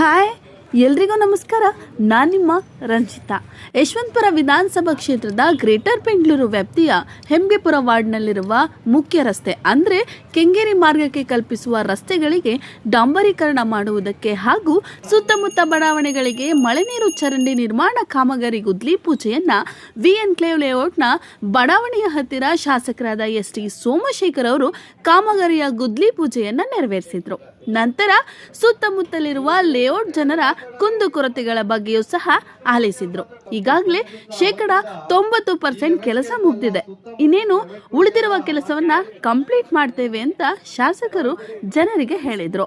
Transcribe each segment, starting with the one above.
Hi ಎಲ್ರಿಗೂ ನಮಸ್ಕಾರ. ನಾನು ನಿಮ್ಮ ರಂಜಿತಾ. ಯಶವಂತಪುರ ವಿಧಾನಸಭಾ ಕ್ಷೇತ್ರದ ಗ್ರೇಟರ್ ಬೆಂಗಳೂರು ವ್ಯಾಪ್ತಿಯ ಹೆಮ್ಗೆಪುರ ವಾರ್ಡ್ನಲ್ಲಿರುವ ಮುಖ್ಯ ರಸ್ತೆ ಅಂದರೆ ಕೆಂಗೇರಿ ಮಾರ್ಗಕ್ಕೆ ಕಲ್ಪಿಸುವ ರಸ್ತೆಗಳಿಗೆ ಡಾಂಬರೀಕರಣ ಮಾಡುವುದಕ್ಕೆ ಹಾಗೂ ಸುತ್ತಮುತ್ತ ಬಡಾವಣೆಗಳಿಗೆ ಮಳೆ ನೀರು ಚರಂಡಿ ನಿರ್ಮಾಣ ಕಾಮಗಾರಿ ಗುದ್ಲಿ ಪೂಜೆಯನ್ನು ವಿ ಎನ್ಕ್ಲೇವ್ ಲೇಔಟ್ನ ಬಡಾವಣೆಯ ಹತ್ತಿರ ಶಾಸಕರಾದ ಎಸ್.ಟಿ. ಸೋಮಶೇಖರ್ ಅವರು ಕಾಮಗಾರಿಯ ಗುದ್ಲಿ ಪೂಜೆಯನ್ನು ನೆರವೇರಿಸಿದರು. ನಂತರ ಸುತ್ತಮುತ್ತಲಿರುವ ಲೇಔಟ್ ಜನರ ಕುಂದುಕೊರತೆಗಳ ಬಗ್ಗೆಯೂ ಸಹ ಆಲಿಸಿದ್ರು. ಈಗಾಗಲೇ 90% ಕೆಲಸ ಮುಗಿದಿದೆ, ಇನ್ನೇನು ಉಳಿದಿರುವ ಕೆಲಸವನ್ನ ಕಂಪ್ಲೀಟ್ ಮಾಡ್ತೇವೆ ಅಂತ ಶಾಸಕರು ಜನರಿಗೆ ಹೇಳಿದ್ರು.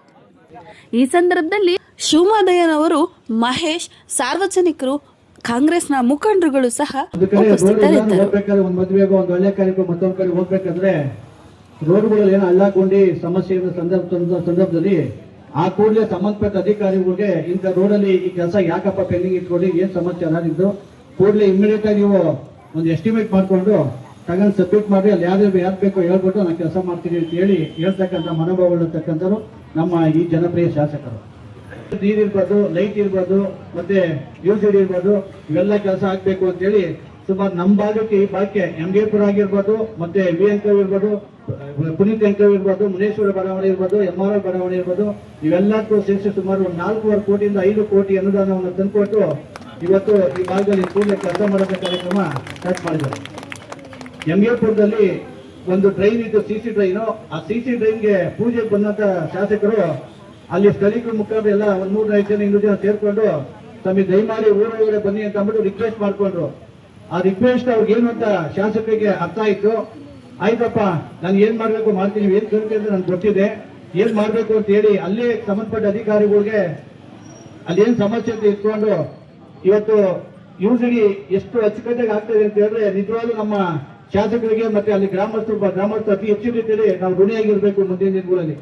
ಈ ಸಂದರ್ಭದಲ್ಲಿ ಶಿವಮದಯ್ಯನವರು, ಮಹೇಶ್, ಸಾರ್ವಜನಿಕರು, ಕಾಂಗ್ರೆಸ್ನ ಮುಖಂಡರುಗಳು ಸಹ ಉಪಸ್ಥಿತರಿದ್ದರು. ರೋಡ್ಗಳಲ್ಲಿ ಏನೋ ಹಳ್ಳಕೊಂಡಿ ಸಮಸ್ಯೆ ಇರೋ ಸಂದರ್ಭದಲ್ಲಿ ಆ ಕೂಡಲೇ ಸಂಬಂಧಪಟ್ಟ ಅಧಿಕಾರಿಗಳಿಗೆ ಇಂಥ ರೋಡಲ್ಲಿ ಈ ಕೆಲಸ ಯಾಕಪ್ಪ ಪೆಂಡಿಂಗ್ ಇಟ್ಕೊಂಡು ಏನ್ ಸಮಸ್ಯೆ ಅನ್ನೋದಿದ್ದು ಕೂಡಲೇ ಇಮಿಡಿಯೇಟ್ ಆಗಿ ನೀವು ಒಂದು ಎಸ್ಟಿಮೇಟ್ ಮಾಡ್ಕೊಂಡು ತಗೊಂಡು ಸಬ್ಮಿಟ್ ಮಾಡಿ ಅಲ್ಲಿ ಯಾರು ಬೇಕೋ ಹೇಳ್ಬಿಟ್ಟು ನಾನು ಕೆಲಸ ಮಾಡ್ತೀನಿ ಅಂತ ಹೇಳಿ ಹೇಳ್ತಕ್ಕಂಥ ಮನೋಭಾವಗಳಿರ್ತಕ್ಕಂಥವ್ರು ನಮ್ಮ ಈ ಜನಪ್ರಿಯ ಶಾಸಕರು. ನೀರ್ ಇರ್ಬೋದು, ಲೈಟ್ ಇರ್ಬೋದು, ಮತ್ತೆ ಯೂಸಿಡಿ ಇರ್ಬೋದು, ಇವೆಲ್ಲ ಕೆಲಸ ಆಗ್ಬೇಕು ಅಂತ ಹೇಳಿ ಸುಮಾರು ನಮ್ಮ ಭಾಗಕ್ಕೆ ಈ ಭಾಗಕ್ಕೆ ಹೆಮ್ಗೆಪುರ ಆಗಿರ್ಬೋದು, ಮತ್ತೆ ವಿ ಎನ್ಕ್ಲೇವ್ ಇರ್ಬೋದು, ಪುನೀತ್ ಎನ್ಕ್ಲೇವ್ ಇರ್ಬೋದು, ಮುನೇಶ್ವರ ಬಡಾವಣೆ ಇರ್ಬೋದು, MRI ಬಡಾವಣೆ ಇರ್ಬೋದು, ಇವೆಲ್ಲಕ್ಕೂ ಸೇರಿಸಿ ಸುಮಾರು 4.5 ಕೋಟಿಯಿಂದ 5 ಕೋಟಿ ಅನುದಾನವನ್ನು ತಂದುಕೊಟ್ಟು ಇವತ್ತು ಈ ಭಾಗದಲ್ಲಿ ಕೂಡಲೇ ಕೆಲಸ ಮಾಡೋದ ಕಾರ್ಯಕ್ರಮ ಸ್ಟಾರ್ಟ್ ಮಾಡಿದ್ದಾರೆ. ಹೆಮ್ಗೆಪುರದಲ್ಲಿ ಒಂದು ಟ್ರೈನ್ ಇತ್ತು, CC ಟ್ರೈನು. ಆ CC ಟ್ರೈನ್ಗೆ ಪೂಜೆಗೆ ಬಂದಂತ ಶಾಸಕರು ಅಲ್ಲಿ ಸ್ಥಳೀಕರ ಮುಖಾಂತರ ಎಲ್ಲ 100 ಜನ 200 ಜನ ಸೇರ್ಕೊಂಡು ತಮಗೆ ದಯಮಾಡಿ ಊರೊಳಗಡೆ ಬನ್ನಿ ಅಂತ ಅಂದ್ಬಿಟ್ಟು ರಿಕ್ವೆಸ್ಟ್ ಮಾಡ್ಕೊಂಡ್ರು. ಆ ರಿಕ್ವೆಸ್ಟ್ ಅವ್ರಿಗೆ ಏನು ಅಂತ ಶಾಸಕರಿಗೆ ಅರ್ಥ ಆಯ್ತು. ಆಯ್ತಪ್ಪ, ನಾನು ಏನ್ ಮಾಡ್ಬೇಕು ಮಾಡ್ತೀನಿ, ಏನ್ ಕಲಿಕೆ ಅಂತ ನನ್ಗೆ ಗೊತ್ತಿದೆ, ಏನ್ ಮಾಡ್ಬೇಕು ಅಂತ ಹೇಳಿ ಅಲ್ಲೇ ಸಂಬಂಧಪಟ್ಟ ಅಧಿಕಾರಿಗಳಿಗೆ ಅಲ್ಲಿ ಏನ್ ಸಮಸ್ಯೆ ಅಂತ ಇಟ್ಕೊಂಡು ಇವತ್ತು ಯೂಸಿಡಿ ಎಷ್ಟು ಅಚ್ಚುಕಟ್ಟಾಗಿ ಆಗ್ತದೆ ಅಂತ ಹೇಳಿದ್ರೆ ನಿಜವಾಗ್ಲೂ ನಮ್ಮ ಶಾಸಕರಿಗೆ ಮತ್ತೆ ಅಲ್ಲಿ ಗ್ರಾಮಸ್ಥರು ಅತಿ ಹೆಚ್ಚಿನ ರೀತಿಯಲ್ಲಿ ನಾವು ಋಣಿಯಾಗಿರ್ಬೇಕು ಮುಂದಿನ ದಿನಗಳಲ್ಲಿ.